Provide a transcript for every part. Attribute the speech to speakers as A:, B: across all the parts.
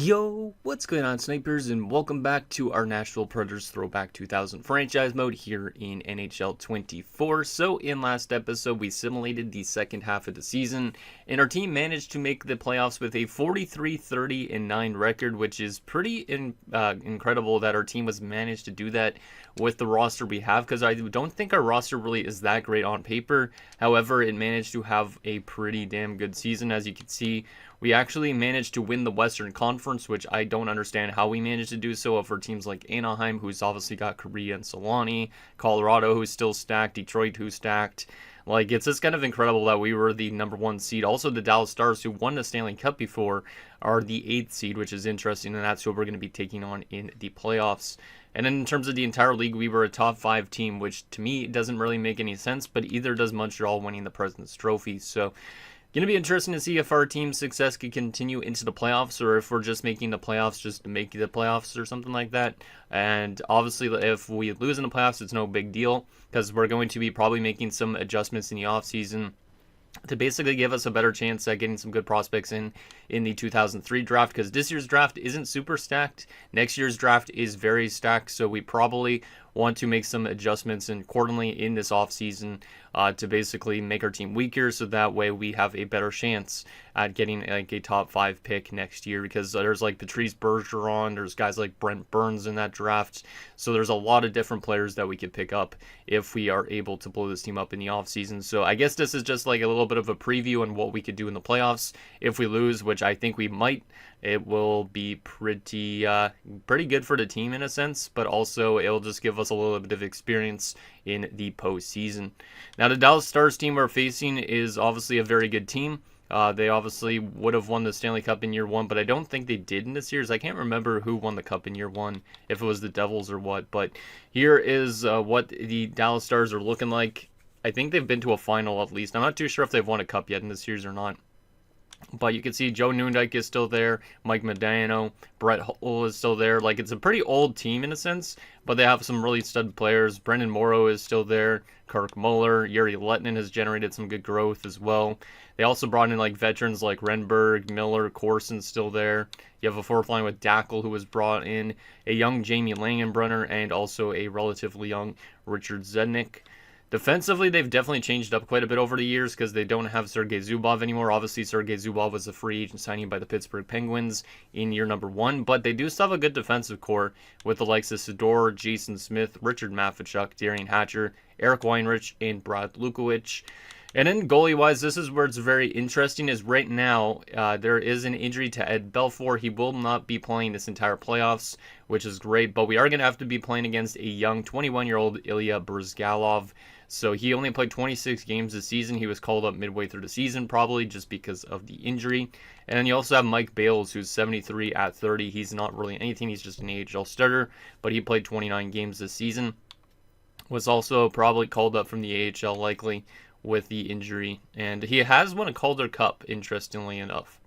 A: Yo, what's going on, snipers, and welcome back to our Nashville Predators Throwback 2000 franchise mode here in NHL 24. So in last episode, we simulated the second half of the season, and our team managed to make the playoffs with a 43-30-9 record, which is pretty incredible that our team was managed to do that with the roster we have, because I don't think our roster really is that great on paper. However, it managed to have a pretty damn good season. As you can see, we actually managed to win the Western Conference, which I don't understand how we managed to do so over teams like Anaheim, who's obviously got Korea and Solani, Colorado, who's still stacked, Detroit, who's stacked. Like, it's just kind of incredible that we were the number one seed. Also, the Dallas Stars, who won the Stanley Cup before, are the 8th seed, which is interesting, and that's who we're going to be taking on in the playoffs. And then in terms of the entire league, we were a top 5 team, which to me doesn't really make any sense, but either does Montreal winning the President's Trophy. So going to be interesting to see if our team's success can continue into the playoffs, or if we're just making the playoffs just to make the playoffs or something like that. And obviously, if we lose in the playoffs, it's no big deal, because we're going to be probably making some adjustments in the offseason to basically give us a better chance at getting some good prospects in the 2003 draft, because this year's draft isn't super stacked. Next year's draft is very stacked, so we probably want to make some adjustments accordingly in this offseason to basically make our team weaker, so that way we have a better chance at getting like a top 5 pick next year, because there's like Patrice Bergeron, there's guys like Brent Burns in that draft, so there's a lot of different players that we could pick up if we are able to blow this team up in the offseason. So I guess this is just like a little bit of a preview on what we could do in the playoffs. If we lose, which I think we might, it will be pretty good for the team in a sense, but also it'll just give us a little bit of experience in the postseason. Now, the Dallas Stars team we're facing is obviously a very good team. They obviously would have won the Stanley Cup in year 1, but I don't think they did in this year's. I can't remember who won the Cup in year 1, if it was the Devils or what, but here is what the Dallas Stars are looking like. I think they've been to a final at least. I'm not too sure if they've won a Cup yet in this year's or not. But you can see Joe Nundyke is still there, Mike Modano, Brett Hull is still there. Like, it's a pretty old team in a sense, but they have some really stud players. Brendan Morrow is still there, Kirk Muller, Yuri Lettinen has generated some good growth as well. They also brought in like veterans like Renberg, Miller, Corson still there. You have a fourth line with Dackel, who was brought in, a young Jamie Langenbrunner, and also a relatively young Richard Zednik. Defensively, they've definitely changed up quite a bit over the years, because they don't have Sergei Zubov anymore. Obviously, Sergei Zubov was a free agent signing by the Pittsburgh Penguins in year number 1, but they do still have a good defensive core with the likes of Sidor, Jason Smith, Richard Maffichuk, Darian Hatcher, Eric Weinrich, and Brad Lukowicz. And then goalie-wise, this is where it's very interesting, is right now there is an injury to Ed Belfour. He will not be playing this entire playoffs, which is great, but we are going to have to be playing against a young 21-year-old Ilya Brzgalov. So he only played 26 games this season. He was called up midway through the season, probably just because of the injury. And then you also have Mike Bales, who's 73 at 30. He's not really anything. He's just an AHL starter, but he played 29 games this season. Was also probably called up from the AHL, likely, with the injury. And he has won a Calder Cup, interestingly enough.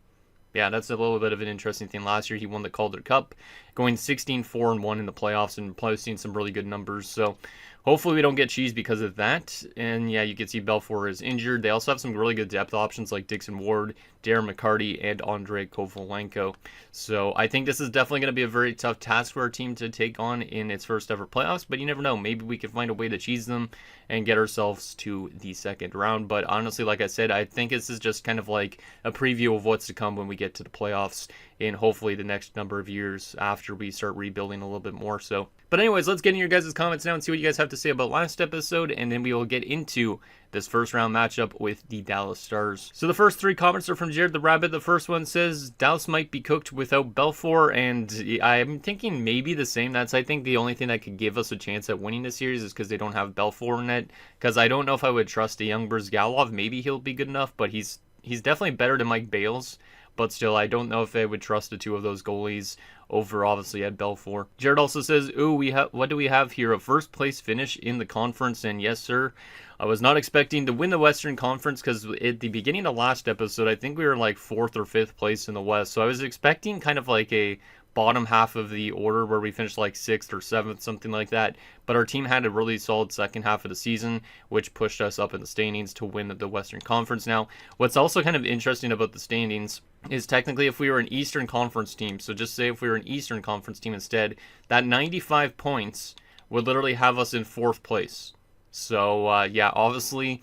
A: Yeah, that's a little bit of an interesting thing. Last year, he won the Calder Cup, going 16-4-1 in the playoffs and posting some really good numbers. So hopefully we don't get cheesed because of that. And yeah, you can see Belfour is injured. They also have some really good depth options like Dixon Ward, Darren McCarty, and Andrei Kovalenko. So I think this is definitely going to be a very tough task for our team to take on in its first ever playoffs. But you never know. Maybe we could find a way to cheese them and get ourselves to the second round. But honestly, like I said, I think this is just kind of like a preview of what's to come when we get to the playoffs in hopefully the next number of years after we start rebuilding a little bit more. So, but anyways, let's get in your guys' comments now and see what you guys have to say about last episode, and then we will get into this first round matchup with the Dallas Stars. So the first 3 comments are from Jared the Rabbit. The first one says Dallas might be cooked without Belfour, and I'm thinking maybe the same. That's, I think, the only thing that could give us a chance at winning the series is because they don't have Belfour in it. Because I don't know if I would trust a young Brzgalov. Maybe he'll be good enough, but he's definitely better than Mike Bales. But still, I don't know if I would trust the 2 of those goalies over, obviously, Ed Belfour. Jared also says, ooh, what do we have here? A first place finish in the conference, and yes, sir. I was not expecting to win the Western Conference, because at the beginning of last episode, I think we were like 4th or 5th place in the West. So I was expecting kind of like a bottom half of the order where we finished like 6th or 7th, something like that. But our team had a really solid second half of the season, which pushed us up in the standings to win the Western Conference. Now, what's also kind of interesting about the standings is technically if we were an Eastern Conference team, so just say if we were an Eastern Conference team instead, that 95 points would literally have us in 4th place. So, yeah, obviously,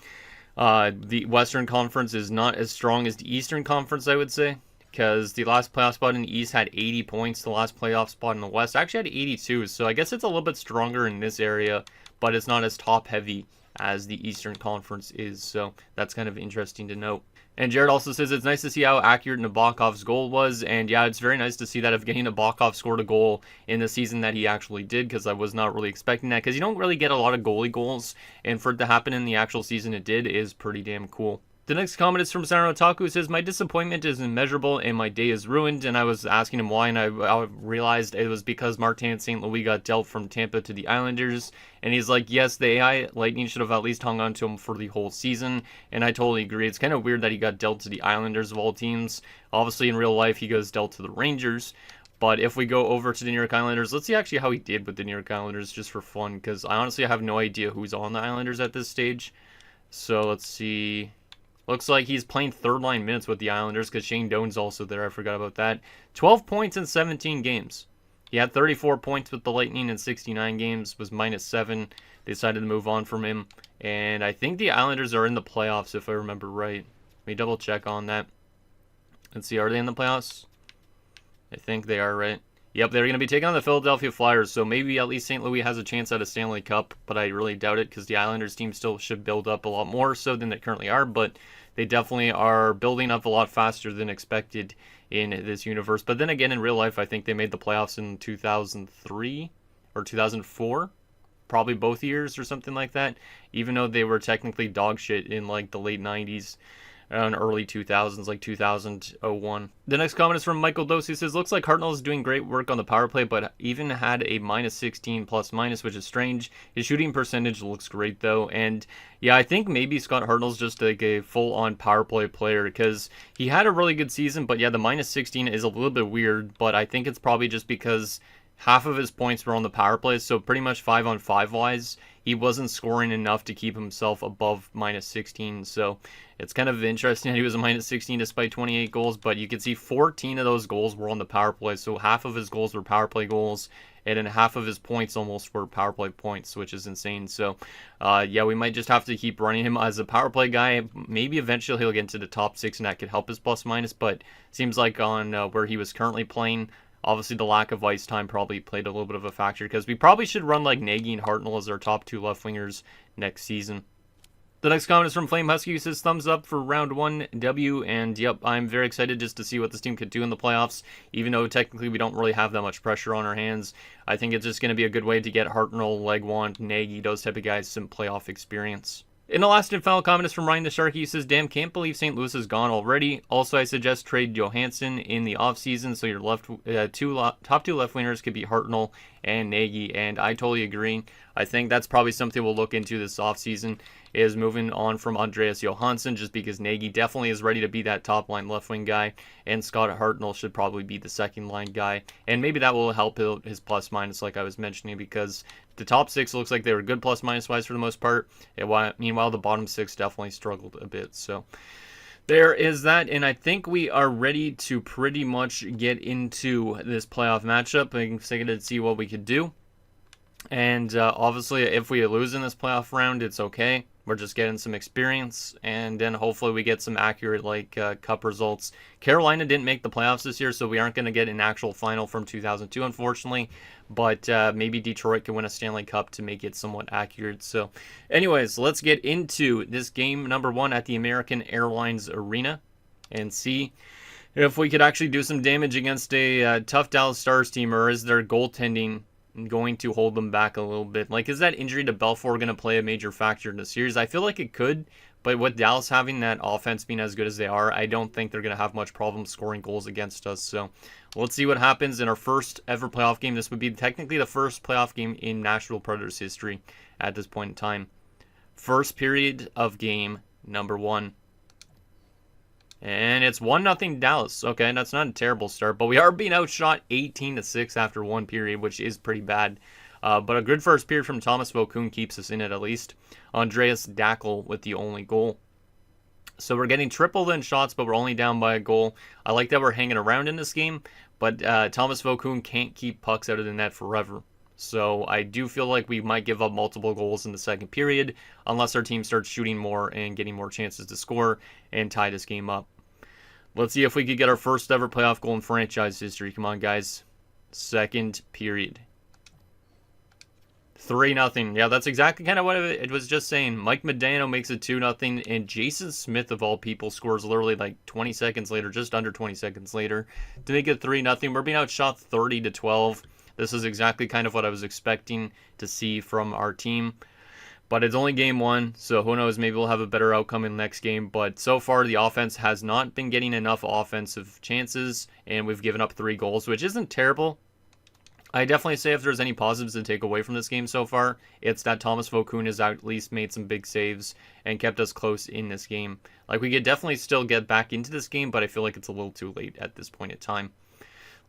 A: the Western Conference is not as strong as the Eastern Conference, I would say, because the last playoff spot in the East had 80 points. The last playoff spot in the West actually had 82, so I guess it's a little bit stronger in this area, but it's not as top-heavy as the Eastern Conference is, so that's kind of interesting to note. And Jared also says it's nice to see how accurate Nabokov's goal was, and yeah, it's very nice to see that Evgeny Nabokov scored a goal in the season that he actually did, because I was not really expecting that, because you don't really get a lot of goalie goals, and for it to happen in the actual season it did is pretty damn cool. The next comment is from Saran Otaku, who says, my disappointment is immeasurable and my day is ruined. And I was asking him why, and I realized it was because Martin St. Louis got dealt from Tampa to the Islanders. And he's like, yes, the AI Lightning should have at least hung on to him for the whole season. And I totally agree. It's kind of weird that he got dealt to the Islanders of all teams. Obviously, in real life, he goes dealt to the Rangers. But if we go over to the New York Islanders, let's see actually how he did with the New York Islanders just for fun. Because I honestly have no idea who's on the Islanders at this stage. So let's see. Looks like he's playing third-line minutes with the Islanders because Shane Doan's also there. I forgot about that. 12 points in 17 games. He had 34 points with the Lightning in 69 games, was -7. They decided to move on from him. And I think the Islanders are in the playoffs, if I remember right. Let me double-check on that. Let's see, are they in the playoffs? I think they are, right? Yep, they're going to be taking on the Philadelphia Flyers, so maybe at least St. Louis has a chance at a Stanley Cup, but I really doubt it because the Islanders team still should build up a lot more so than they currently are, but they definitely are building up a lot faster than expected in this universe. But then again, in real life, I think they made the playoffs in 2003 or 2004, probably both years or something like that, even though they were technically dog shit in like the late 90s. And early 2000s, like 2001. The next comment is from Michael Dose, who says, looks like Hartnell is doing great work on the power play, but even had a -16 plus-minus, which is strange. His shooting percentage looks great, though. And yeah, I think maybe Scott Hartnell's just like a full-on power play player, because he had a really good season, but yeah, the -16 is a little bit weird, but I think it's probably just because half of his points were on the power play, so pretty much 5-on-5 wise, he wasn't scoring enough to keep himself above -16. So it's kind of interesting that he was a -16 despite 28 goals, but you can see 14 of those goals were on the power play. So half of his goals were power play goals, and then half of his points almost were power play points, which is insane. So yeah, we might just have to keep running him as a power play guy. Maybe eventually he'll get into the top 6 and that could help his plus-minus, but seems like on where he was currently playing, obviously, the lack of ice time probably played a little bit of a factor, because we probably should run like Nagy and Hartnell as our top 2 left wingers next season. The next comment is from Flame Husky, who says, thumbs up for round 1 W, and yep, I'm very excited just to see what this team could do in the playoffs, even though technically we don't really have that much pressure on our hands. I think it's just going to be a good way to get Hartnell, Legwand, Nagy, those type of guys some playoff experience. And the last and final comment is from Ryan the Sharky, who says, damn, can't believe St. Louis is gone already. Also, I suggest trade Johansson in the offseason so your top 2 left wingers could be Hartnell and Nagy, and I totally agree. I think that's probably something we'll look into this offseason, is moving on from Andreas Johansson, just because Nagy definitely is ready to be that top line left wing guy, and Scott Hartnell should probably be the second line guy, and maybe that will help his plus minus like I was mentioning, because the top 6 looks like they were good plus minus wise for the most part, and meanwhile the bottom 6 definitely struggled a bit. So there is that, and I think we are ready to pretty much get into this playoff matchup and excited to see what we could do. And obviously, if we lose in this playoff round, it's okay. We're just getting some experience, and then hopefully we get some accurate cup results. Carolina didn't make the playoffs this year, so we aren't going to get an actual final from 2002, unfortunately. But maybe Detroit can win a Stanley Cup to make it somewhat accurate. So anyways, let's get into this game number 1 at the American Airlines Arena and see if we could actually do some damage against a tough Dallas Stars team, or is their goaltending going to hold them back a little bit? Like, is that injury to Belfour going to play a major factor in the series? I feel like it could, but with Dallas having that offense being as good as they are, I don't think they're going to have much problem scoring goals against us. So let's see what happens in our first ever playoff game. This would be technically the first playoff game in Nashville Predators history at this point in time. First period of game number 1. And it's 1-0 Dallas. Okay, that's not a terrible start, but we are being outshot 18-6 after one period, which is pretty bad. But a good first period from Thomas Vokoun keeps us in it at least. Andreas Dackel with the only goal. So we're getting tripled in shots, but we're only down by a goal. I like that we're hanging around in this game, but Thomas Vokoun can't keep pucks out of the net forever. So I do feel like we might give up multiple goals in the second period unless our team starts shooting more and getting more chances to score and tie this game up. Let's see if we could get our first ever playoff goal in franchise history. Come on, guys. Second period. 3-0. Yeah, that's exactly kind of what it was just saying. Mike Modano makes it 2-0, and Jason Smith, of all people, scores literally like 20 seconds later, just under 20 seconds later, to make it 3-0. We're being outshot 30-12. This is exactly kind of what I was expecting to see from our team. But it's only game one, so who knows, maybe we'll have a better outcome in the next game. But so far, the offense has not been getting enough offensive chances, and we've given up 3 goals, which isn't terrible. I definitely say if there's any positives to take away from this game so far, it's that Thomas Vokoun has at least made some big saves and kept us close in this game. Like, we could definitely still get back into this game, but I feel like it's a little too late at this point in time.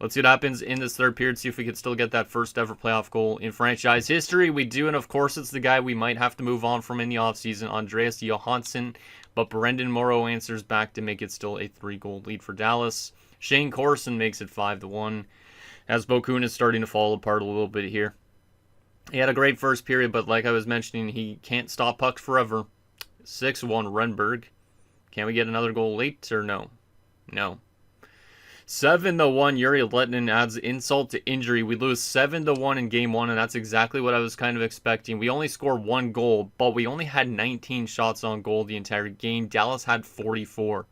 A: Let's see what happens in this third period, see if we can still get that first ever playoff goal in franchise history. We do, and of course it's the guy we might have to move on from in the offseason, Andreas Johansson. But Brendan Morrow answers back to make it still a 3-goal lead for Dallas. Shane Corson makes it 5-1. As Vokoun is starting to fall apart a little bit here. He had a great first period, but like I was mentioning, he can't stop pucks forever. 6-1 Renberg. Can we get another goal late or no? No. 7-1 Yuri Letnin adds insult to injury. We lose 7-1 in game one, and that's exactly what I was kind of expecting. We only scored 1 goal, but we only had 19 shots on goal the entire game. Dallas had 44.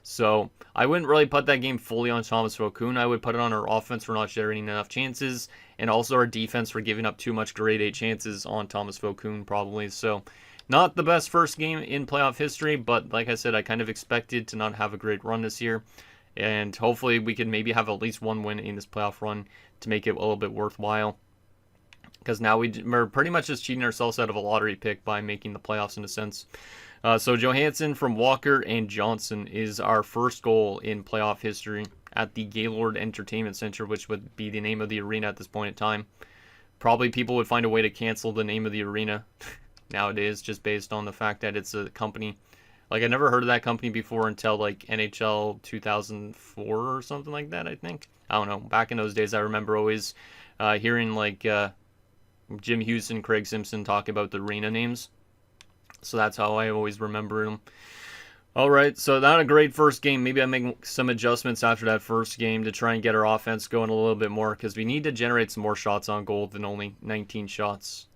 A: So I wouldn't really put that game fully on Thomas Vokoun. I would put it on our offense for not generating enough chances, and also our defense for giving up too much grade A chances on Thomas Vokoun probably. So not the best first game in playoff history, but like I said, I kind of expected to not have a great run this year. And hopefully we can maybe have at least one win in this playoff run to make it a little bit worthwhile. Because now we're pretty much just cheating ourselves out of a lottery pick by making the playoffs in a sense. So Johansson from Walker and Johnson is our first goal in playoff history at the Gaylord Entertainment Center, which would be the name of the arena at this point in time. Probably people would find a way to cancel the name of the arena nowadays just based on the fact that it's a company. Like, I never heard of that company before until, like, NHL 2004 or something like that, I think. I don't know. Back in those days, I remember always hearing, like, Jim Hughes and Craig Simpson talk about the arena names. So that's how I always remember them. All right, so not a great first game. Maybe I make some adjustments after that first game to try and get our offense going a little bit more because we need to generate some more shots on goal than only 19 shots.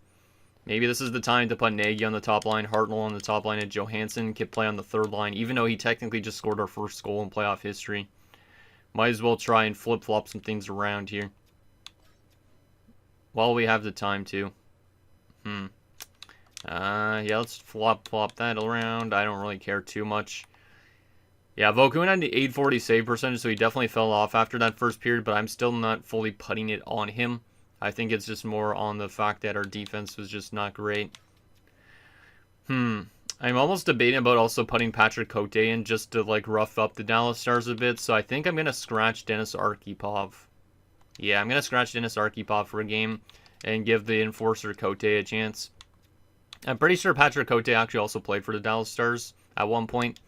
A: Maybe this is the time to put Nagy on the top line, Hartnell on the top line, and Johansson can play on the third line, even though he technically just scored our first goal in playoff history. Might as well try and flip-flop some things around here. While we have the time to. Yeah, let's flop that around. I don't really care too much. Yeah, Vokoun had the 840 save percentage, so he definitely fell off after that first period, but I'm still not fully putting it on him. I think it's just more on the fact that our defense was just not great. I'm almost debating about also putting Patrick Cote in just to, like, rough up the Dallas Stars a bit, so I think I'm going to scratch Denis Arkhipov. Yeah, I'm going to scratch Denis Arkhipov for a game and give the enforcer Cote a chance. I'm pretty sure Patrick Cote actually also played for the Dallas Stars at one point.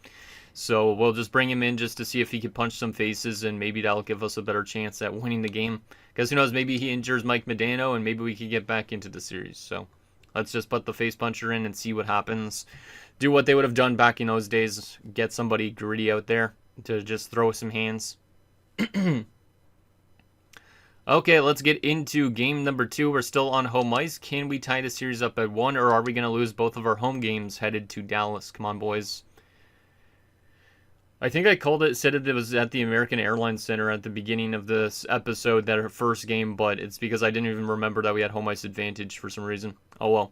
A: So we'll just bring him in just to see if he can punch some faces, and maybe that'll give us a better chance at winning the game. Because who knows, maybe he injures Mike Modano, and maybe we can get back into the series. So let's just put the face puncher in and see what happens. Do what they would have done back in those days. Get somebody gritty out there to just throw some hands. Okay, let's get into game number 2. We're still on home ice. Can we tie the series up at 1, or are we going to lose both of our home games headed to Dallas? Come on, boys. I think I said it was at the American Airlines Center at the beginning of this episode, that our first game, but it's because I didn't even remember that we had home ice advantage for some reason. Oh well.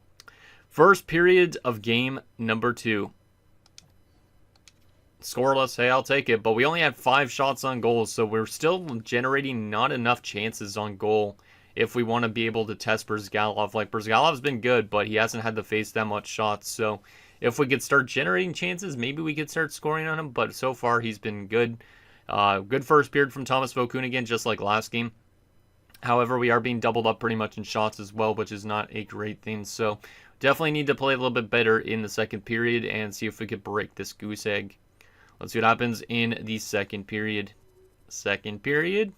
A: First period of game number 2. Scoreless, hey, I'll take it, but we only had 5 shots on goal, so we're still generating not enough chances on goal if we want to be able to test Brzgalov. Like, Brzgalov's been good, but he hasn't had to face that much shots, so If we could start generating chances, maybe we could start scoring on him. But so far, he's been good. Good first period from Thomas Vokoun again, just like last game. However, we are being doubled up pretty much in shots as well, which is not a great thing. So definitely need to play a little bit better in the second period and see if we could break this goose egg. Let's see what happens in the second period. Second period.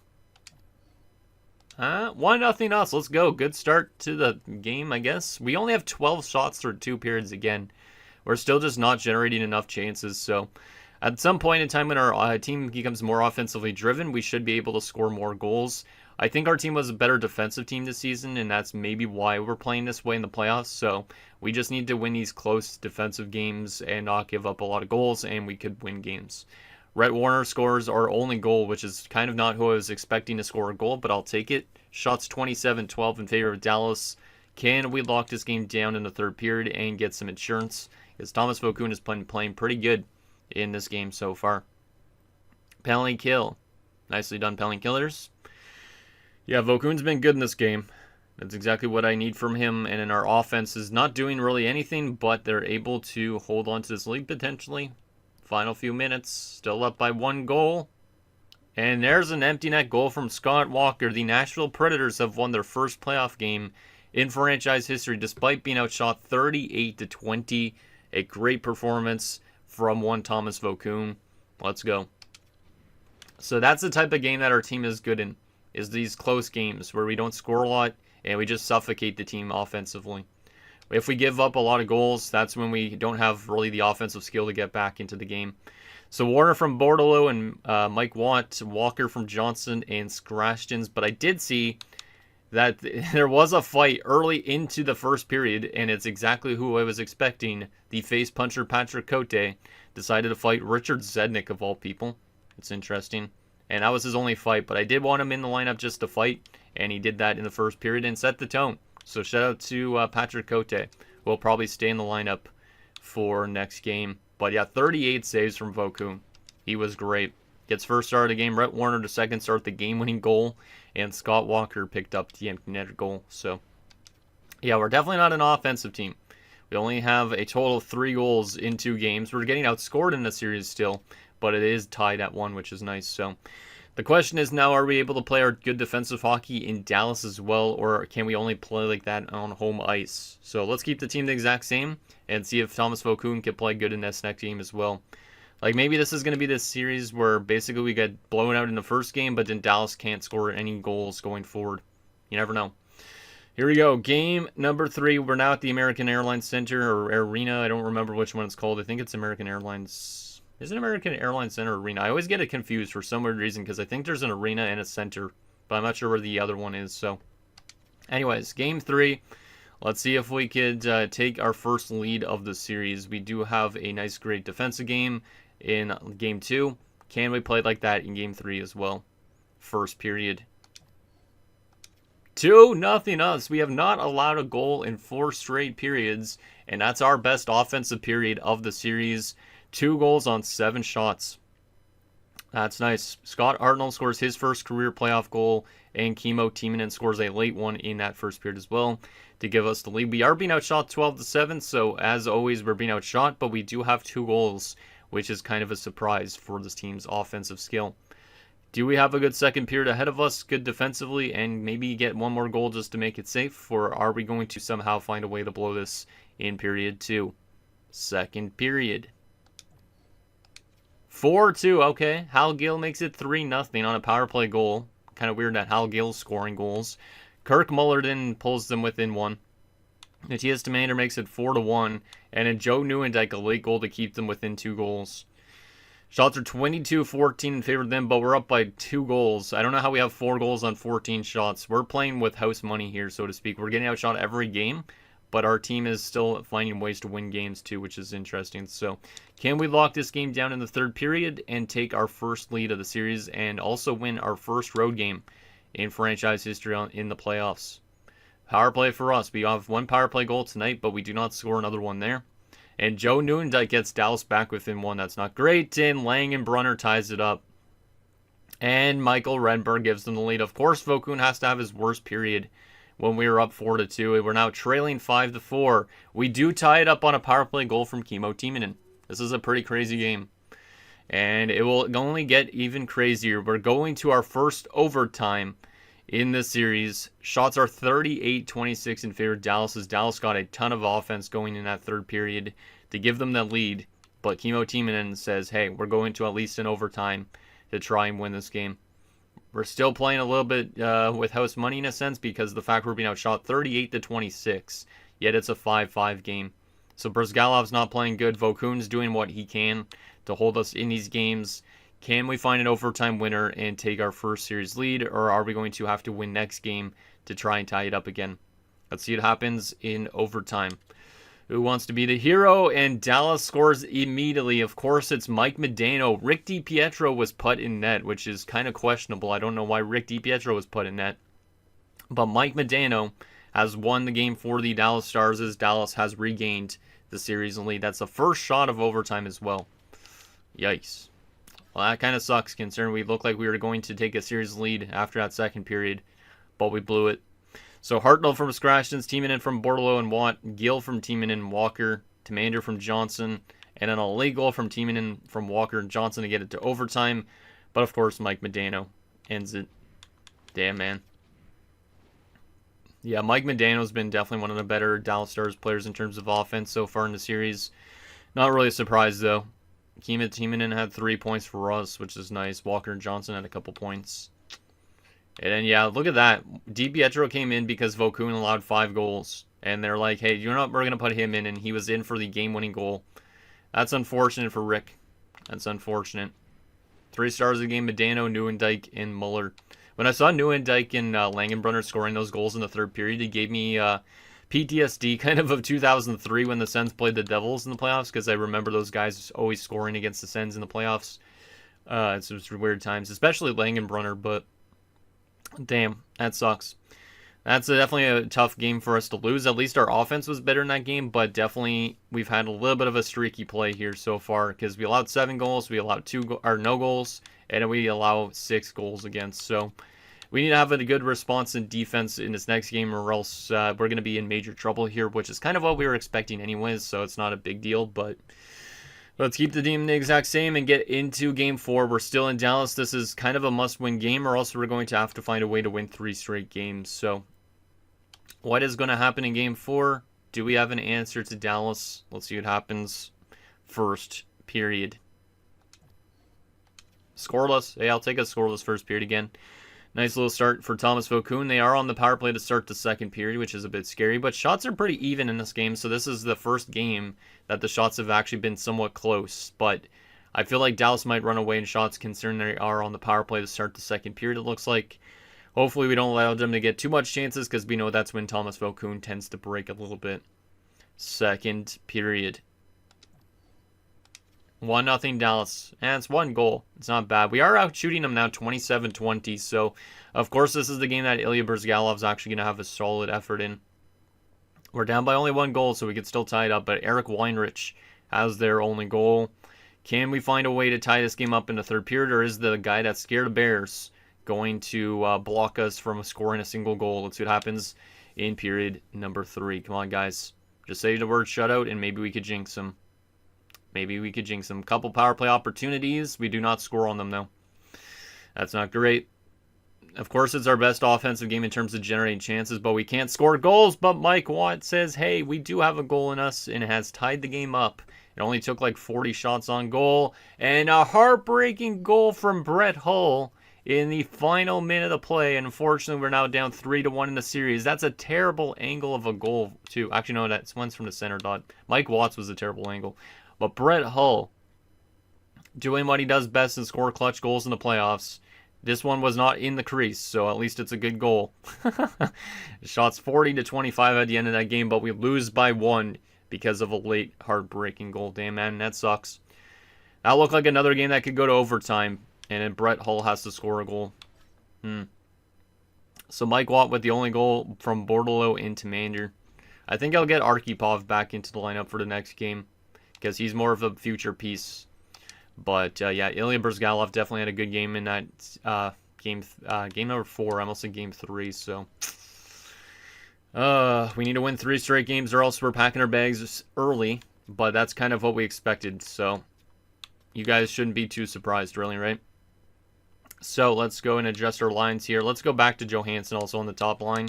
A: 1-0 us. Let's go. Good start to the game, I guess. We only have 12 shots through 2 periods again. We're still just not generating enough chances. So at some point in time when our team becomes more offensively driven, we should be able to score more goals. I think our team was a better defensive team this season, and that's maybe why we're playing this way in the playoffs. So we just need to win these close defensive games and not give up a lot of goals, and we could win games. Rhett Warner scores our only goal, which is kind of not who I was expecting to score a goal, but I'll take it. Shots 27-12 in favor of Dallas. Can we lock this game down in the third period and get some insurance? Because Thomas Vokoun has been playing pretty good in this game so far. Penalty kill. Nicely done, penalty killers. Yeah, Vokoun's been good in this game. That's exactly what I need from him. And in our offense is not doing really anything, but they're able to hold on to this lead potentially. Final few minutes. Still up by 1 goal. And there's an empty net goal from Scott Walker. The Nashville Predators have won their first playoff game in franchise history despite being outshot 38-20. A great performance from one Thomas Vokoun. Let's go. So that's the type of game that our team is good in. Is these close games where we don't score a lot and we just suffocate the team offensively. If we give up a lot of goals, that's when we don't have really the offensive skill to get back into the game. So Warner from Bordelot and Mike Watt, Walker from Johnson and Scrashton's. But I did see that there was a fight early into the first period, and it's exactly who I was expecting. The face puncher Patrick Cote decided to fight Richard Zednik of all people. It's interesting. And that was his only fight, but I did want him in the lineup just to fight, and he did that in the first period and set the tone. So shout out to Patrick Cote, who will probably stay in the lineup for next game. But yeah, 38 saves from Vokoun. He was great. Gets first start of the game. Rhett Warner to second start the game-winning goal, and Scott Walker picked up the empty net goal. So yeah, we're definitely not an offensive team. We only have a total of 3 goals in 2 games. We're getting outscored in the series still, but it is tied at 1, which is nice. So the question is now, are we able to play our good defensive hockey in Dallas as well, or can we only play like that on home ice? So let's keep the team the exact same and see if Thomas Vokoun can play good in this next game as well. Like maybe this is going to be this series where basically we get blown out in the first game, but then Dallas can't score any goals going forward. You never know. Here we go. Game number 3. We're now at the American Airlines Center or Arena. I don't remember which one it's called. I think it's American Airlines. Is it American Airlines Center Arena? I always get it confused for some weird reason because I think there's an arena and a center, but I'm not sure where the other one is. So anyways, game 3. Let's see if we could take our first lead of the series. We do have a nice, great defensive game in game 2. Can we play like that in game 3 as well? First period. 2-0 us. We have not allowed a goal in 4 straight periods, and that's our best offensive period of the series. 2 goals on 7 shots. That's nice. Scott Arnold scores his first career playoff goal, and Kimmo Timonen scores a late one in that first period as well to give us the lead. We are being outshot 12-7, so as always, we're being outshot, but we do have 2 goals, which is kind of a surprise for this team's offensive skill. Do we have a good second period ahead of us, good defensively, and maybe get 1 more goal just to make it safe, or are we going to somehow find a way to blow this in period 2? Second period. 4-2, okay. Hal Gill makes it 3-0 on a power play goal. Kind of weird that Hal Gill's scoring goals. Kirk Muller then pulls them within 1. Matthias Demander makes it 4-1, and then Joe Nieuwendyk a late goal to keep them within 2 goals. Shots are 22-14 in favor of them, but we're up by 2 goals. I don't know how we have 4 goals on 14 shots. We're playing with house money here, so to speak. We're getting outshot every game, but our team is still finding ways to win games too, which is interesting. So can we lock this game down in the third period and take our first lead of the series and also win our first road game in franchise history in the playoffs? Power play for us. We have 1 power play goal tonight, but we do not score another one there. And Joe Nieuwendyk gets Dallas back within 1. That's not great. And Langenbrunner ties it up. And Michael Redberg gives them the lead. Of course, Vokoun has to have his worst period when we were up 4-2. We're now trailing 5-4. We do tie it up on a power play goal from Kimmo Timonen. This is a pretty crazy game. And it will only get even crazier. We're going to our first overtime in this series. Shots are 38-26 in favor of Dallas, as Dallas got a ton of offense going in that third period to give them the lead. But Kimmo Timonen says, hey, we're going to at least an overtime to try and win this game. We're still playing a little bit with house money in a sense, because of the fact we're being outshot 38-26. Yet it's a 5-5 game. So Brzgalov's not playing good. Vokun's doing what he can to hold us in these games. Can we find an overtime winner and take our first series lead, or are we going to have to win next game to try and tie it up again? Let's see what happens in overtime. Who wants to be the hero? And Dallas scores immediately. Of course, it's Mike Modano. Rick DiPietro was put in net, which is kind of questionable. I don't know why Rick DiPietro was put in net. But Mike Modano has won the game for the Dallas Stars, as Dallas has regained the series lead. That's the first shot of overtime as well. Yikes. Well, that kind of sucks, considering we looked like we were going to take a series lead after that second period, but we blew it. So Hartnell from Scratchins, Timonen from Bordelot and Watt, Gill from Timonen, Walker, Tamander from Johnson, and an illegal from Timonen, from Walker and Johnson to get it to overtime. But of course, Mike Modano ends it. Damn, man. Yeah, Mike Modano's been definitely one of the better Dallas Stars players in terms of offense so far in the series. Not really a surprise, though. Kimmo Timonen had 3 points for us, which is nice. Walker and Johnson had a couple points. And then, yeah, look at that. DiPietro came in because Vokun allowed 5 goals. And they're like, hey, we're going to put him in. And he was in for the game-winning goal. That's unfortunate for Rick. That's unfortunate. 3 stars of the game: Modano, Nieuwendyk, and Muller. When I saw Nieuwendyk and Langenbrunner scoring those goals in the third period, it gave me PTSD kind of 2003 when the Sens played the Devils in the playoffs, because I remember those guys always scoring against the Sens in the playoffs. It's just weird times, especially Langenbrunner, but damn, that sucks. That's definitely a tough game for us to lose. At least our offense was better in that game, but definitely we've had a little bit of a streaky play here so far, because we allowed 7 goals, we allowed no goals, and we allow 6 goals against. So we need to have a good response in defense in this next game, or else we're going to be in major trouble here, which is kind of what we were expecting anyways, so it's not a big deal. But let's keep the team the exact same and get into Game 4. We're still in Dallas. This is kind of a must-win game, or else we're going to have to find a way to win 3 straight games. So what is going to happen in Game 4? Do we have an answer to Dallas? Let's see what happens. First period. Scoreless. Hey, I'll take a scoreless first period again. Nice little start for Thomas Vokun. They are on the power play to start the second period, which is a bit scary. But shots are pretty even in this game, so this is the first game that the shots have actually been somewhat close. But I feel like Dallas might run away in shots, considering they are on the power play to start the second period, it looks like. Hopefully we don't allow them to get too much chances, because we know that's when Thomas Vokun tends to break a little bit. Second period. 1-0 Dallas. And it's 1 goal. It's not bad. We are out shooting them now 27-20. So, of course, this is the game that Ilya Brzgalov's actually going to have a solid effort in. We're down by only 1 goal, so we could still tie it up. But Eric Weinrich has their only goal. Can we find a way to tie this game up in the third period, or is the guy that's scared of Bears going to block us from scoring a single goal? Let's see what happens in period number 3. Come on, guys. Just say the word shutout, and maybe we could jinx them. Maybe we could jinx them. Couple power play opportunities. We do not score on them, though. That's not great. Of course, it's our best offensive game in terms of generating chances, but we can't score goals. But Mike Watt says, hey, we do have a goal in us, and it has tied the game up. It only took like 40 shots on goal. And a heartbreaking goal from Brett Hull in the final minute of play. And unfortunately, we're now down 3-1 in the series. That's a terrible angle of a goal, too. Actually, no, that one's from the center dot. Mike Watts was a terrible angle. But Brett Hull, doing what he does best and score clutch goals in the playoffs. This one was not in the crease, so at least it's a good goal. Shots 40-25 at the end of that game, but we lose by 1 because of a late, heartbreaking goal. Damn, man, that sucks. That looked like another game that could go to overtime, and then Brett Hull has to score a goal. So Mike Watt with the only goal from Bordelot into Mander. I think I'll get Arkhipov back into the lineup for the next game, because he's more of a future piece. But, yeah, Ilya Brzgalov definitely had a good game in that game number 4. I almost said game 3, so We need to win 3 straight games or else we're packing our bags early. But that's kind of what we expected. So you guys shouldn't be too surprised, really, right? So let's go and adjust our lines here. Let's go back to Johansson also on the top line.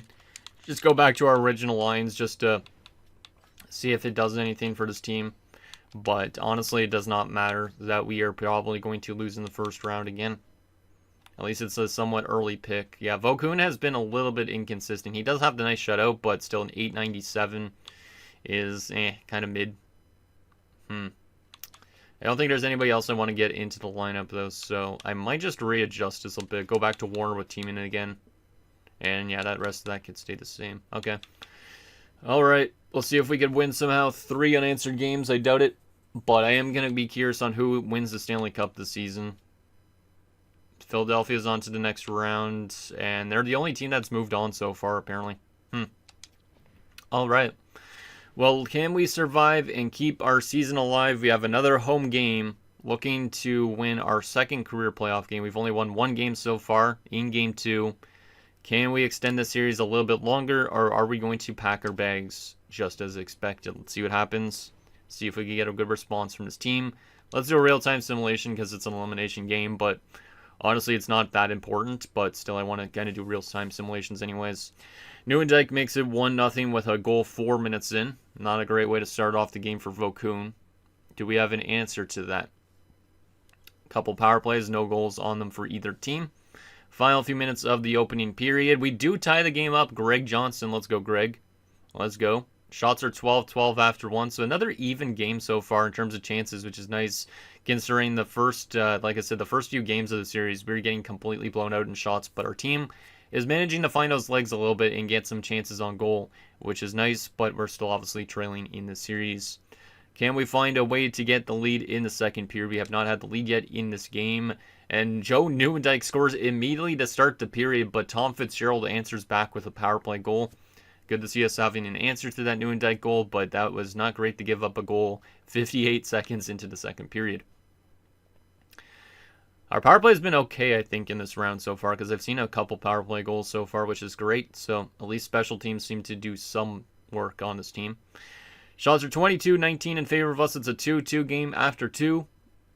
A: Just go back to our original lines just to see if it does anything for this team. But honestly, it does not matter that we are probably going to lose in the first round again. At least it's a somewhat early pick. Yeah, Vokun has been a little bit inconsistent. He does have the nice shutout, but still an 897 is kind of mid. I don't think there's anybody else I want to get into the lineup, though, so I might just readjust this a bit. Go back to Warner with teaming again. And yeah, that rest of that could stay the same. Okay. Alright, we'll see if we could win somehow. 3 unanswered games, I doubt it. But I am going to be curious on who wins the Stanley Cup this season. Philadelphia's on to the next round, and they're the only team that's moved on so far, apparently. Alright. Well, can we survive and keep our season alive? We have another home game, looking to win our second career playoff game. We've only won 1 game so far, in Game 2. Can we extend the series a little bit longer, or are we going to pack our bags just as expected? Let's see what happens. See if we can get a good response from this team. Let's do a real-time simulation because it's an elimination game, but honestly, it's not that important, but still I want to kind of do real-time simulations anyways. Nieuwendyk makes it 1-0 with a goal 4 minutes in. Not a great way to start off the game for Vokun. Do we have an answer to that? Couple power plays, no goals on them for either team. Final few minutes of the opening period. We do tie the game up. Greg Johnson, let's go Greg. Let's go. Shots are 12-12 after 1, so another even game so far in terms of chances, which is nice considering the first, like I said, the first few games of the series, we were getting completely blown out in shots, but our team is managing to find those legs a little bit and get some chances on goal, which is nice, but we're still obviously trailing in the series. Can we find a way to get the lead in the second period? We have not had the lead yet in this game, and Joe Nieuwendyk scores immediately to start the period, but Tom Fitzgerald answers back with a power play goal. Good to see us having an answer to that Nieuwendyk goal, but that was not great to give up a goal 58 seconds into the second period. Our power play has been okay, I think, in this round so far, because I've seen a couple power play goals so far, which is great. So at least special teams seem to do some work on this team. Shots are 22-19 in favor of us. It's a 2-2 game after 2.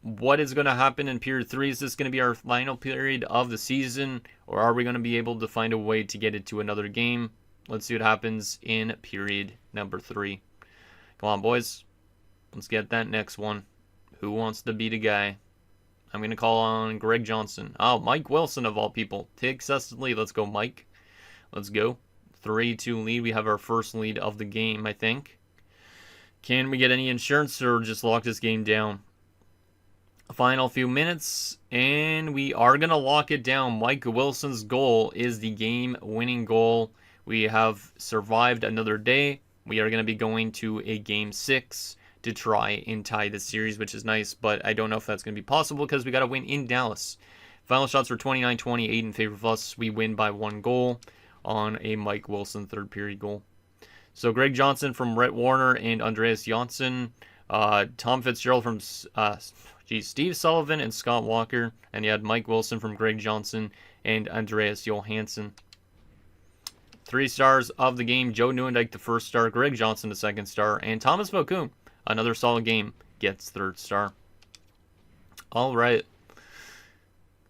A: What is going to happen in period 3? Is this going to be our final period of the season, or are we going to be able to find a way to get it to another game? Let's see what happens in period number 3. Come on, boys. Let's get that next one. Who wants to be the guy? I'm going to call on Greg Johnson. Oh, Mike Wilson of all people. Takes us to the lead. Let's go, Mike. Let's go. 3-2 lead. We have our first lead of the game, I think. Can we get any insurance or just lock this game down? Final few minutes, and we are going to lock it down. Mike Wilson's goal is the game-winning goal. We have survived another day. We are going to be going to a Game 6 to try and tie the series, which is nice, but I don't know if that's going to be possible because we got to win in Dallas. Final shots were 29-28 in favor of us. We win by 1 goal on a Mike Wilson third period goal. So Greg Johnson from Rhett Warner and Andreas Janssen. Tom Fitzgerald from Steve Sullivan and Scott Walker. And you had Mike Wilson from Greg Johnson and Andreas Johansson. 3 stars of the game. Joe Nieuwendyk, the first star. Greg Johnson, the second star. And Thomas Vokun, another solid game, gets third star. All right.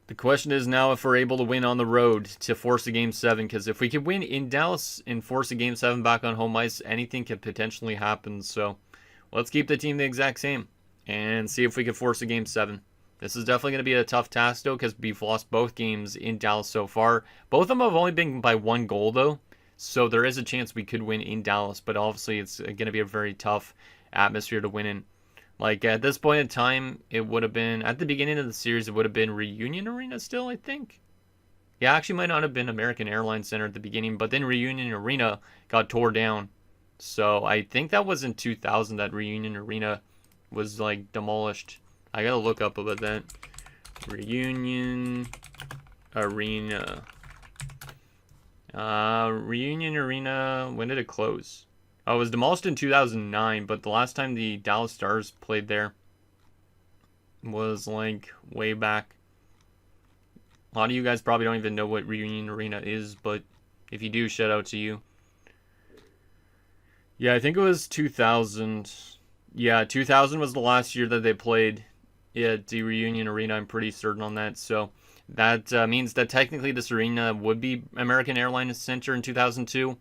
A: The question is now if we're able to win on the road to force a Game 7, because if we could win in Dallas and force a Game 7 back on home ice, anything could potentially happen. So let's keep the team the exact same and see if we can force a Game 7. This is definitely going to be a tough task, though, because we've lost both games in Dallas so far. Both of them have only been by 1 goal, though. So there is a chance we could win in Dallas, but obviously it's going to be a very tough atmosphere to win in. Like, at this point in time, it would have been, at the beginning of the series, it would have been Reunion Arena still, I think. Yeah, actually might not have been American Airlines Center at the beginning, but then Reunion Arena got tore down. So I think that was in 2000 that Reunion Arena was, like, demolished. I gotta look up about that. Reunion Arena. Reunion Arena, when did it close? Oh, it was demolished in 2009, but the last time the Dallas Stars played there was like way back. A lot of you guys probably don't even know what Reunion Arena is, but if you do, shout out to you. Yeah, I think it was 2000. Yeah, 2000 was the last year that they played at the Reunion Arena. I'm pretty certain on that. So that means that technically this arena would be American Airlines Center in 2002,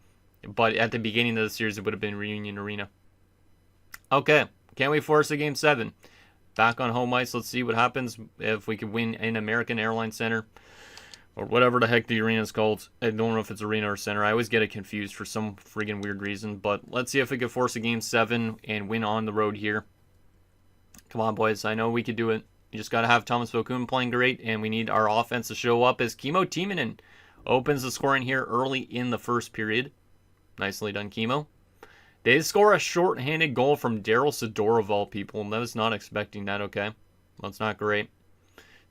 A: but at the beginning of the series it would have been Reunion Arena. Okay, can we force a game 7? Back on home ice. Let's see what happens if we could win in American Airlines Center, or whatever the heck the arena is called. I don't know if it's arena or center. I always get it confused for some friggin' weird reason. But let's see if we could force a game 7 and win on the road here. Come on, boys. I know we could do it. You just got to have Thomas Vokoun playing great, and we need our offense to show up as Kimmo Timonen opens the scoring here early in the first period. Nicely done, Kimmo. They score a short-handed goal from Daryl Sador of all people. I was not expecting that, okay? That's not great.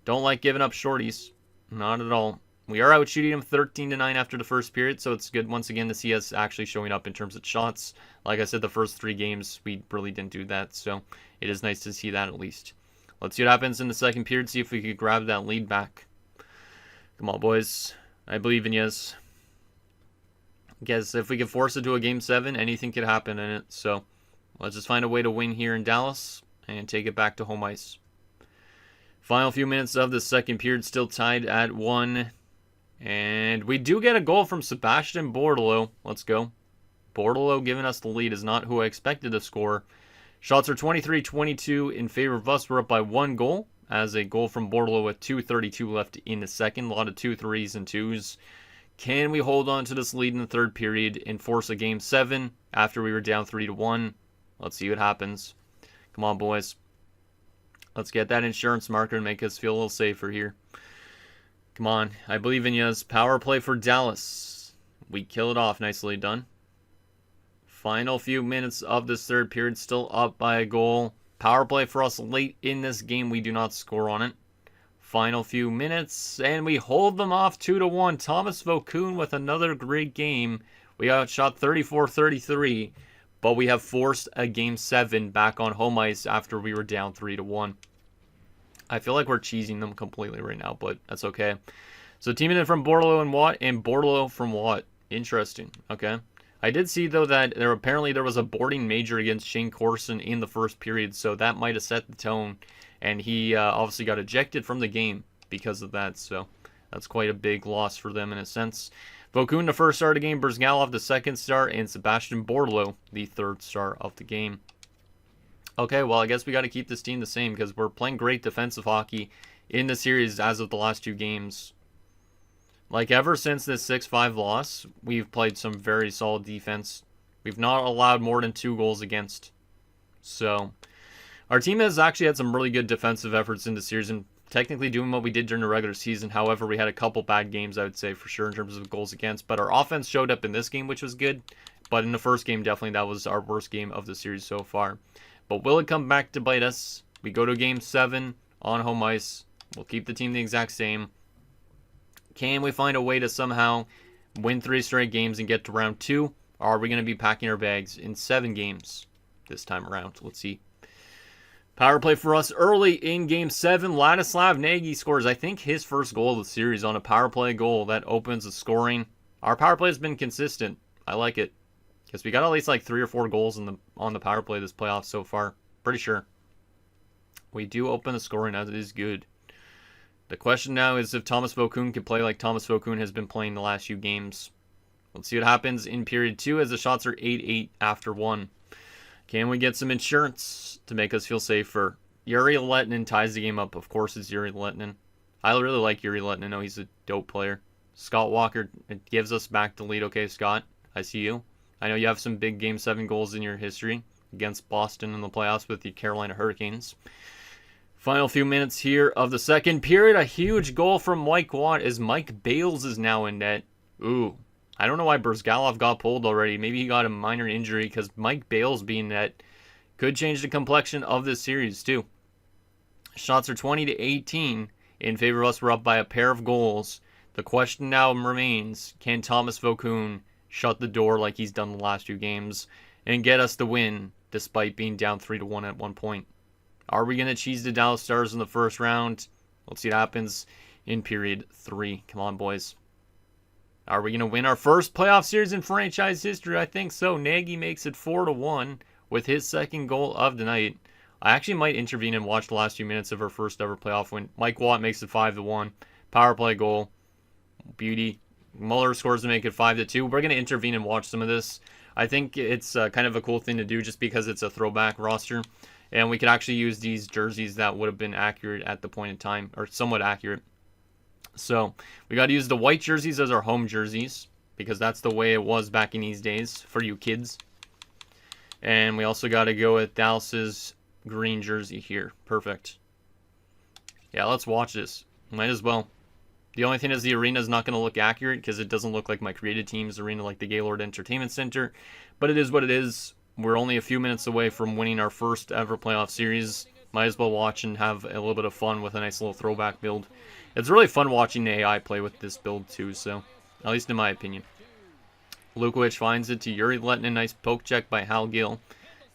A: Don't like giving up shorties. Not at all. We are out shooting them 13-9 after the first period, so it's good once again to see us actually showing up in terms of shots. Like I said, the first 3 games, we really didn't do that, so it is nice to see that at least. Let's see what happens in the second period, see if we could grab that lead back. Come on, boys. I believe in yes. Guess if we can force it to a game 7, anything could happen in it. So let's just find a way to win here in Dallas and take it back to home ice. Final few minutes of the second period, still tied at 1. And we do get a goal from Sebastian Bordeleau. Let's go. Bordeleau giving us the lead is not who I expected to score. Shots are 23-22 in favor of us. We're up by 1 goal, as a goal from Bordeleau with 2:32 left in the second. A lot of 2-3s and 2s. Can we hold on to this lead in the third period and force a game 7 after we were down 3-1? Let's see what happens. Come on, boys. Let's get that insurance marker and make us feel a little safer here. Come on. I believe in you. Power play for Dallas. We kill it off. Nicely done. Final few minutes of this third period. Still up by a goal. Power play for us late in this game. We do not score on it. Final few minutes, and we hold them off 2-1. Thomas Vokoun with another great game. We outshot 34-33, but we have forced a game 7 back on home ice after we were down 3-1. I feel like we're cheesing them completely right now, but that's okay. So teaming in from Bordeleau and Watt, and Bordeleau from Watt. Interesting. Okay. I did see, though, that there was a boarding major against Shane Corson in the first period, so that might have set the tone. And he obviously got ejected from the game because of that. So that's quite a big loss for them in a sense. Vokoun, the first star of the game. Brzgalov, the second star. And Sebastian Bordeleau, the third star of the game. Okay, well, I guess we got to keep this team the same because we're playing great defensive hockey in the series as of the last 2 games. Like, ever since this 6-5 loss, we've played some very solid defense. We've not allowed more than 2 goals against. So our team has actually had some really good defensive efforts in the series and technically doing what we did during the regular season. However, we had a couple bad games, I would say, for sure, in terms of goals against. But our offense showed up in this game, which was good. But in the first game, definitely that was our worst game of the series so far. But will it come back to bite us? We go to game 7 on home ice. We'll keep the team the exact same. Can we find a way to somehow win 3 straight games and get to round 2? Or are we going to be packing our bags in 7 games this time around? Let's see. Power play for us early in Game 7. Ladislav Nagy scores, I think, his first goal of the series on a power play goal. That opens the scoring. Our power play has been consistent. I like it. Because we got at least like 3 or 4 goals on the power play this playoff so far. Pretty sure. We do open the scoring. That is good. The question now is if Thomas Vokoun can play like Thomas Vokoun has been playing the last few games. Let's see what happens in period 2 as the shots are 8-8 after 1. Can we get some insurance to make us feel safer? Yuri Lettinen ties the game up. Of course, it's Yuri Lettinen. I really like Yuri Lettinen. I know he's a dope player. Scott Walker gives us back the lead. Okay, Scott, I see you. I know you have some big Game 7 goals in your history against Boston in the playoffs with the Carolina Hurricanes. Final few minutes here of the second period. A huge goal from Mike Watt as Mike Bales is now in net. Ooh. I don't know why Brzgalov got pulled already. Maybe he got a minor injury because Mike Bales being net could change the complexion of this series too. Shots are 20-18 in favor of us. We're up by a pair of goals. The question now remains, can Thomas Vokoun shut the door like he's done the last 2 games and get us the win despite being down 3-1 at one point? Are we going to cheese the Dallas Stars in the first round? Let's see what happens in period 3. Come on, boys. Are we going to win our first playoff series in franchise history? I think so. Nagy makes it 4-1 with his second goal of the night. I actually might intervene and watch the last few minutes of our first ever playoff win. Mike Watt makes it 5-1. Power play goal. Beauty. Muller scores to make it 5-2. We're going to intervene and watch some of this. I think it's kind of a cool thing to do just because it's a throwback roster. And we could actually use these jerseys that would have been accurate at the point in time, or somewhat accurate. So we got to use the white jerseys as our home jerseys because that's the way it was back in these days for you kids. And we also got to go with Dallas's green jersey here. Perfect. Yeah, let's watch this. Might as well. The only thing is the arena is not going to look accurate because it doesn't look like my created team's arena like the Gaylord Entertainment Center. But it is what it is. We're only a few minutes away from winning our first ever playoff series. Might as well watch and have a little bit of fun with a nice little throwback build. It's really fun watching the AI play with this build too, so at least in my opinion. Lukovic finds it to Yuri Letnin. Nice poke check by Hal Gill.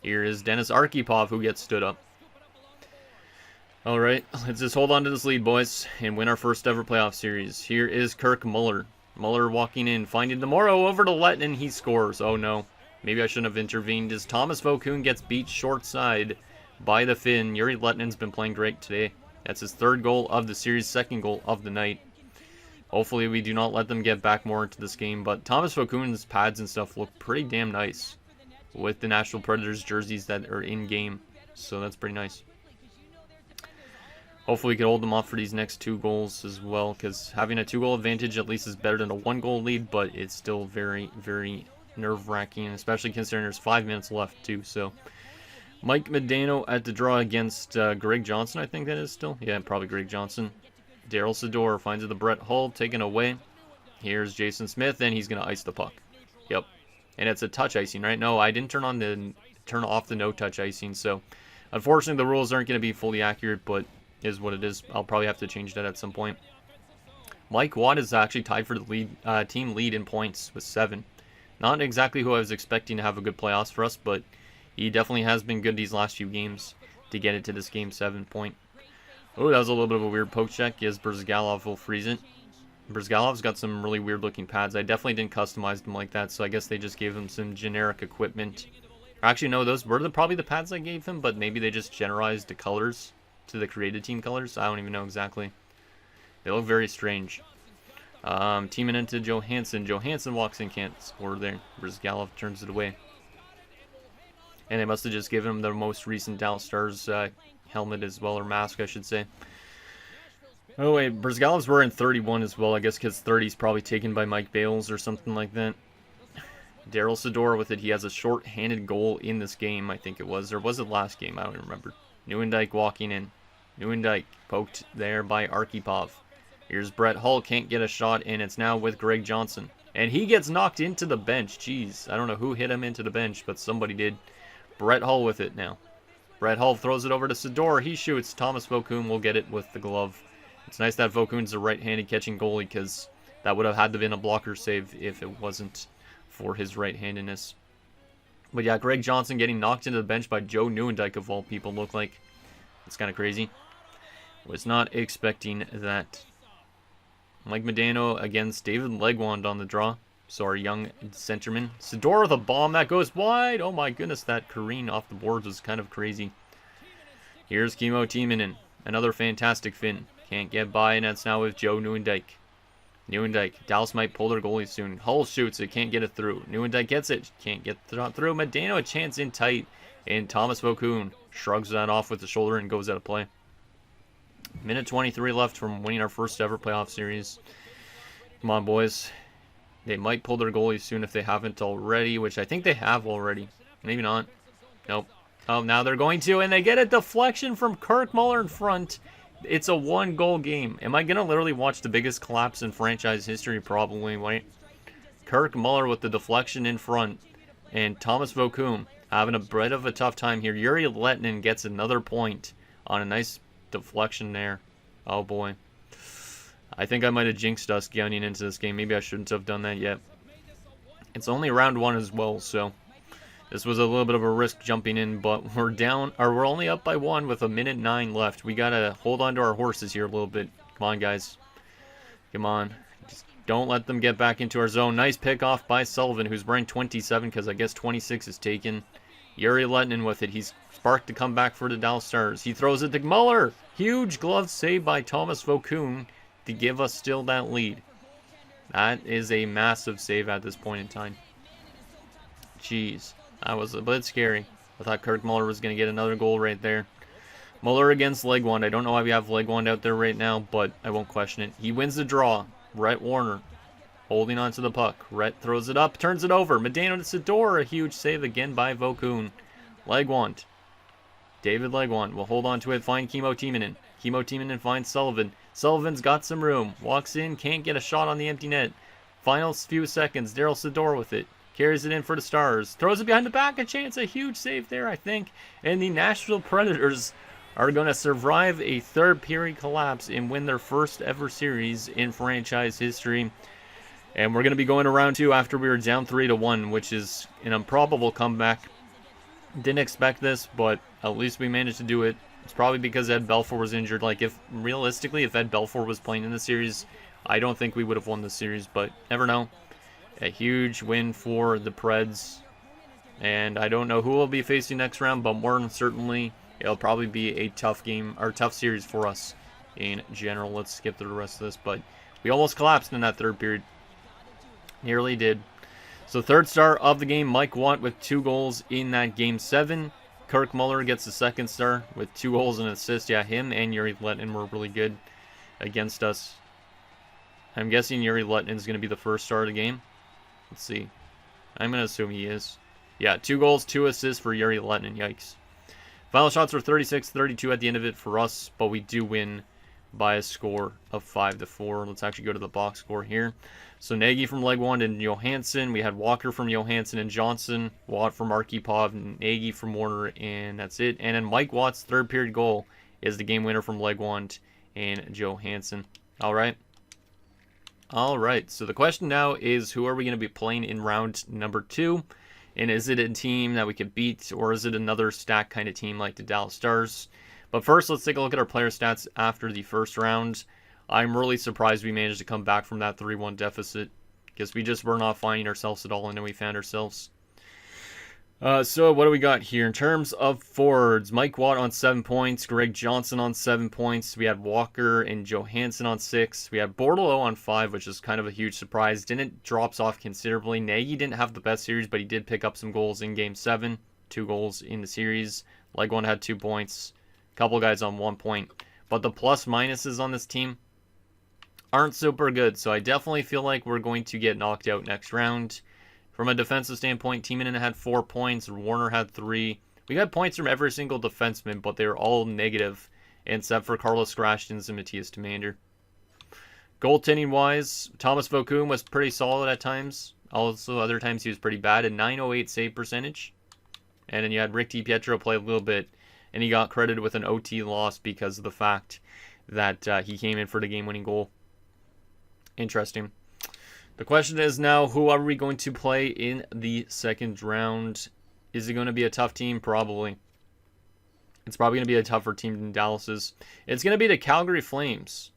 A: Here is Dennis Arkhipov who gets stood up. Alright, let's just hold on to this lead, boys, and win our first ever playoff series. Here is Kirk Muller. Muller walking in, finding the Morrow over to Letnin. He scores. Oh no. Maybe I shouldn't have intervened as Thomas Vokoun gets beat short side by the Finn. Yuri Letnin's been playing great today. That's his third goal of the series, second goal of the night. Hopefully we do not let them get back more into this game, but Thomas Vokoun's pads and stuff look pretty damn nice with the Nashville Predators jerseys that are in game, so that's pretty nice. Hopefully we can hold them off for these next 2 goals as well, because having a 2-goal advantage at least is better than a 1-goal lead, but it's still very, very nerve-wracking, especially considering there's 5 minutes left too. So Mike Modano at the draw against Greg Johnson, I think that is still. Yeah, probably Greg Johnson. Daryl Sador finds it to Brett Hull, taken away. Here's Jason Smith, and he's going to ice the puck. Yep. And it's a touch icing, right? No, I didn't turn off the no-touch icing, so unfortunately the rules aren't going to be fully accurate, but is what it is. I'll probably have to change that at some point. Mike Watt is actually tied for the lead, team lead in points with 7. Not exactly who I was expecting to have a good playoffs for us, but he definitely has been good these last few games to get it to this game 7 point. Oh, that was a little bit of a weird poke check. Yes, Brzgalov will freeze it. Brzgalov's got some really weird looking pads. I definitely didn't customize them like that, so I guess they just gave him some generic equipment. Actually, no, those were probably the pads I gave him, but maybe they just generalized the colors to the created team colors. I don't even know exactly. They look very strange. Teaming into Johansson. Johansson walks in, can't score there. Brzgalov turns it away. And they must have just given him the most recent Dallas Stars helmet as well, or mask, I should say. Oh wait, Brzgalov's wearing 31 as well, I guess because 30 is probably taken by Mike Bales or something like that. Daryl Sador with it. He has a short-handed goal in this game, I think it was. Or was it last game? I don't even remember. Nieuwendyk walking in. Nieuwendyk poked there by Arkhipov. Here's Brett Hull, can't get a shot, and it's now with Greg Johnson. And he gets knocked into the bench. Jeez, I don't know who hit him into the bench, but somebody did. Brett Hull with it now. Brett Hull throws it over to Sador. He shoots. Thomas Vokoun will get it with the glove. It's nice that Vokoun's a right-handed catching goalie because that would have had to been a blocker save if it wasn't for his right-handedness. But yeah, Greg Johnson getting knocked into the bench by Joe Nieuwendyk of all people look like. It's kind of crazy. Was not expecting that. Mike Modano against David Legwand on the draw. So our young centerman. Sador with a bomb that goes wide. Oh my goodness, that careen off the boards was kind of crazy. Here's Kimmo Timonen. Another fantastic Finn. Can't get by, and that's now with Joe Nieuwendyk. Nieuwendyk. Dallas might pull their goalie soon. Hull shoots it. Can't get it through. Nieuwendyk gets it. Can't get through. Modano a chance in tight. And Thomas Vokoun shrugs that off with the shoulder and goes out of play. Minute 23 left from winning our first ever playoff series. Come on, boys. They might pull their goalie soon if they haven't already, which I think they have already. Maybe not. Nope. Oh, now they're going to, and they get a deflection from Kirk Muller in front. It's a 1-goal game. Am I going to literally watch the biggest collapse in franchise history? Probably, right? Kirk Muller with the deflection in front, and Thomas Vokoun having a bit of a tough time here. Yuri Letnin gets another point on a nice deflection there. Oh, boy. I think I might have jinxed us getting into this game. Maybe I shouldn't have done that yet. It's only round 1 as well, so this was a little bit of a risk jumping in, but we're down, or we're only up by 1 with a minute 9 left. We gotta hold on to our horses here a little bit. Come on, guys. Come on. Just Don't let them get back into our zone. Nice pickoff by Sullivan, who's wearing 27 because I guess 26 is taken. Yuri Lettinen with it. He's sparked to come back for the Dallas Stars. He throws it to Muller. Huge glove save by Thomas Vokoun to give us still that lead. That is a massive save at this point in time. Jeez, that was a bit scary. I thought Kirk Muller was going to get another goal right there. Muller against Legwand. I don't know why we have Legwand out there right now, but I won't question it. He wins the draw. Rhett Warner holding on to the puck. Rhett throws it up, turns it over. Modano to Sador. A huge save again by Vokoun. Legwand. David Legwand will hold on to it. Find Kimmo Timonen. Kimmo Timonen finds Sullivan. Sullivan's got some room. Walks in. Can't get a shot on the empty net. Final few seconds. Daryl Sador with it. Carries it in for the Stars. Throws it behind the back. A chance. A huge save there, I think. And the Nashville Predators are going to survive a third period collapse and win their first ever series in franchise history. And we're going to be going to round 2 after we were down 3-1, which is an improbable comeback. Didn't expect this, but at least we managed to do it. It's probably because Ed Belfour was injured. Like, if realistically, if Ed Belfour was playing in the series, I don't think we would have won the series, but never know. A huge win for the Preds. And I don't know who we'll be facing next round, but more than certainly, it'll probably be a tough game, or tough series for us in general. Let's skip through the rest of this, but we almost collapsed in that third period. Nearly did. So third star of the game, Mike Watt with 2 goals in that Game 7. Kirk Muller gets the second star with 2 goals and an assist. Yeah, him and Yuri Lettinen were really good against us. I'm guessing Yuri Lettinen is going to be the first star of the game. Let's see. I'm going to assume he is. Yeah, 2 goals, 2 assists for Yuri Lettinen. Yikes. Final shots were 36-32 at the end of it for us, but we do win by a score of 5-4. Let's actually go to the box score here. So Nagy from Legwand and Johansson. We had Walker from Johansson and Johnson. Watt from Archipov, Nagy from Warner, and that's it. And then Mike Watt's third period goal is the game winner from Legwand and Johansson. All right. All right. So the question now is, who are we going to be playing in round number 2? And is it a team that we could beat, or is it another stack kind of team like the Dallas Stars? But first, let's take a look at our player stats after the first round. I'm really surprised we managed to come back from that 3-1 deficit, because we just were not finding ourselves at all, and then we found ourselves. So what do we got here? In terms of forwards, Mike Watt on 7 points, Greg Johnson on 7 points. We had Walker and Johansson on 6. We had Bordelot on 5, which is kind of a huge surprise. Didn't drops off considerably. Nagy didn't have the best series, but he did pick up some goals in Game 7. 2 goals in the series. Legwand had 2 points. A couple guys on 1 point. But the plus minuses on this team aren't super good, so I definitely feel like we're going to get knocked out next round. From a defensive standpoint, Timonen had 4 points, Warner had 3. We got points from every single defenseman, but they were all negative, except for Carlos Grashins and Matthias Demander. Goaltending-wise, Thomas Vokoun was pretty solid at times. Also, other times he was pretty bad, a .908 save percentage. And then you had Rick DiPietro play a little bit, and he got credited with an OT loss because of the fact that he came in for the game-winning goal. Interesting. The question is now, who are we going to play in the second round? Is it going to be a tough team? Probably. It's probably going to be a tougher team than Dallas's. It's going to be the Calgary Flames,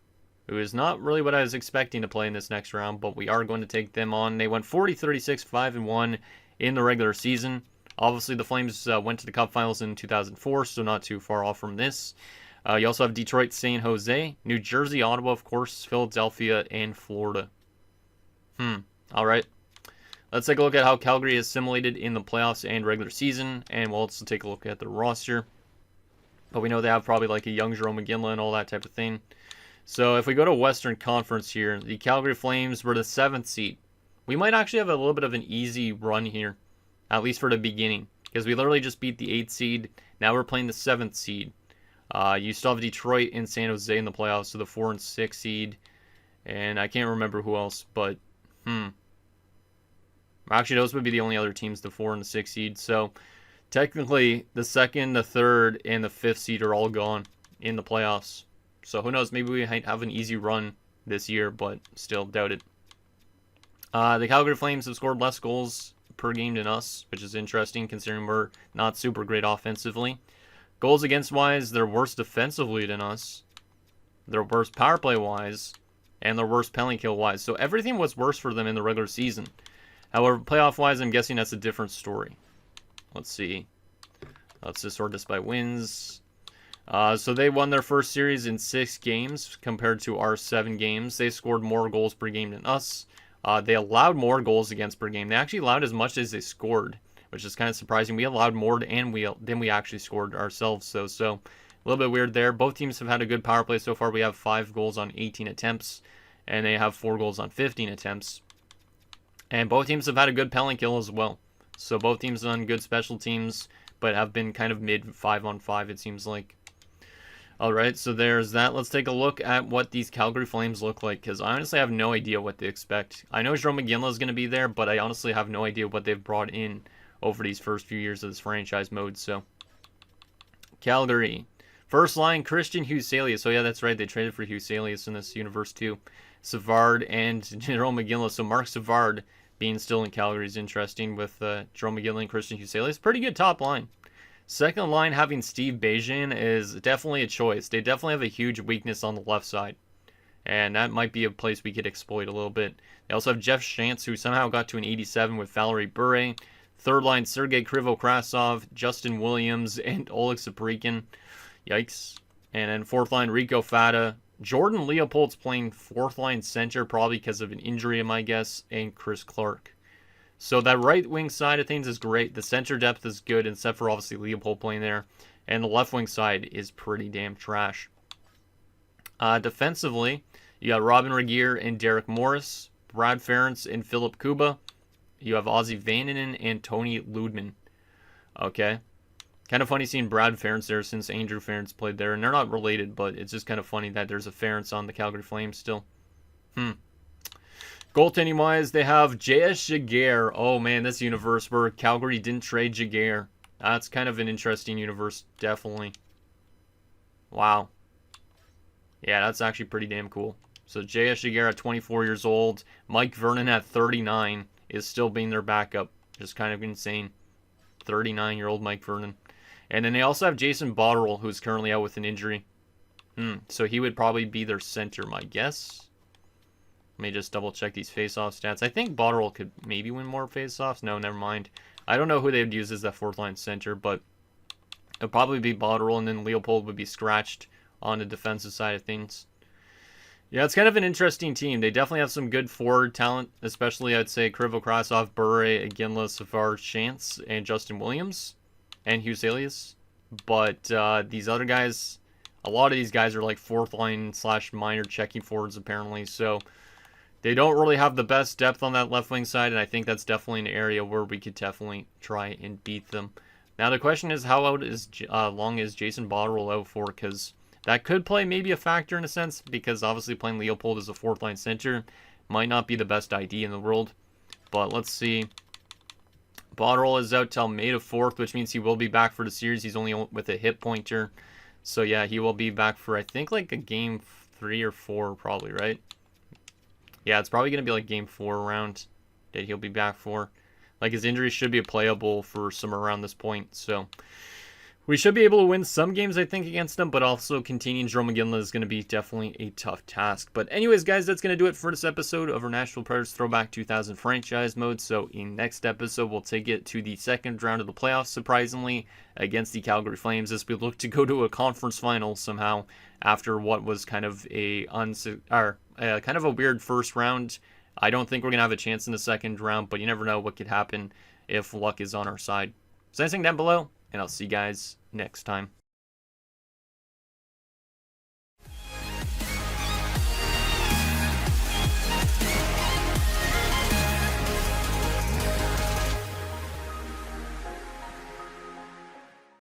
A: who is not really what I was expecting to play in this next round, but we are going to take them on. They went 40-36, 5-1 in the regular season. Obviously, the Flames went to the Cup Finals in 2004, so not too far off from this. You also have Detroit, San Jose, New Jersey, Ottawa, of course, Philadelphia, and Florida. All right. Let's take a look at how Calgary is assimilated in the playoffs and regular season, and we'll also take a look at the roster. But we know they have probably like a young Jerome McGinley and all that type of thing. So if we go to Western Conference here, the Calgary Flames were the 7th seed. We might actually have a little bit of an easy run here, at least for the beginning, because we literally just beat the 8th seed. Now we're playing the 7th seed. You still have Detroit and San Jose in the playoffs, so the 4 and 6 seed. And I can't remember who else, but actually, those would be the only other teams, the 4 and the 6 seed. So technically, the 2nd, the 3rd, and the 5th seed are all gone in the playoffs. So who knows? Maybe we might have an easy run this year, but still doubt it. The Calgary Flames have scored less goals per game than us, which is interesting considering we're not super great offensively. Goals against wise, they're worse defensively than us. They're worse power play wise. and their worst penalty kill wise. So everything was worse for them in the regular season. However, playoff wise, I'm guessing that's a different story. Let's see. Let's just sort this by wins. So they won their first series in 6 games compared to our 7 games. They scored more goals per game than us. They allowed more goals against per game. They actually allowed as much as they scored, which is kind of surprising. We allowed more than we actually scored ourselves. So a little bit weird there. Both teams have had a good power play so far. We have 5 goals on 18 attempts, and they have 4 goals on 15 attempts. And both teams have had a good penalty kill as well. So both teams have done good special teams, but have been kind of mid 5-on-5, it seems like. Alright, so there's that. Let's take a look at what these Calgary Flames look like, because I honestly have no idea what to expect. I know Jarome Iginla is going to be there, but I honestly have no idea what they've brought in over these first few years of this franchise mode. So, Calgary. First line, Christian Huselius. So yeah, that's right, they traded for Huselius in this universe too. Savard and Jarome Iginla. So Mark Savard being still in Calgary is interesting with Jarome Iginla and Christian Huselius. Pretty good top line. Second line, having Steve Bajan is definitely a choice. They definitely have a huge weakness on the left side, and that might be a place we could exploit a little bit. They also have Jeff Shantz, who somehow got to an 87 with Valerie Bure. Third line, Sergei Krivo-Krasov, Justin Williams, and Oleg Saprikin. Yikes. And then fourth line, Rico Fata. Jordan Leopold's playing fourth line center, probably because of an injury, my guess, and Chris Clark. So that right wing side of things is great. The center depth is good, except for obviously Leopold playing there. And the left wing side is pretty damn trash. Defensively, you got Robin Regeer and Derek Morris, Brad Ferentz and Philip Kuba. You have Ozzy Vananen and Tony Ludman. Okay. Kind of funny seeing Brad Ferentz there since Andrew Ferentz played there. And they're not related, but it's just kind of funny that there's a Ferentz on the Calgary Flames still. Goaltending wise, they have J.S. Jaguar. Oh man, this universe where Calgary didn't trade Jaguar. That's kind of an interesting universe, definitely. Wow. Yeah, that's actually pretty damn cool. So J.S. Jaguar at 24 years old. Mike Vernon at 39 is still being their backup. Just kind of insane. 39-year-old Mike Vernon. And then they also have Jason Botterill, who's currently out with an injury. So he would probably be their center, my guess. Let me just double check these face-off stats. I think Botterill could maybe win more face-offs. No, never mind. I don't know who they would use as that fourth line center, but it would probably be Botterill, and then Leopold would be scratched on the defensive side of things. Yeah, it's kind of an interesting team. They definitely have some good forward talent, especially I'd say Krivo-Krasov, Bure, Iginla, Savard, Shantz, and Justin Williams, and Huselius. But these other guys, a lot of these guys are like fourth line / minor checking forwards apparently, so they don't really have the best depth on that left wing side, and I think that's definitely an area where we could definitely try and beat them. Now the question is, how long is Jason Botterill out for? Because that could play maybe a factor in a sense, because obviously playing Leopold as a fourth line center might not be the best idea in the world. But let's see. Botterill is out till May the 4th, which means he will be back for the series. He's only with a hip pointer. So yeah, he will be back for I think like a game 3 or 4 probably, right? Yeah, it's probably going to be like game 4 around that he'll be back for. Like his injury should be playable for somewhere around this point. So we should be able to win some games, I think, against them, but also containing Jarome Iginla is going to be definitely a tough task. But anyways, guys, that's going to do it for this episode of our Nashville Predators Throwback 2000 franchise mode. So in next episode, we'll take it to the second round of the playoffs, surprisingly, against the Calgary Flames, as we look to go to a conference final somehow after what was kind of a kind of a weird first round. I don't think we're going to have a chance in the second round, but you never know what could happen if luck is on our side. So anything down below, and I'll see you guys next time.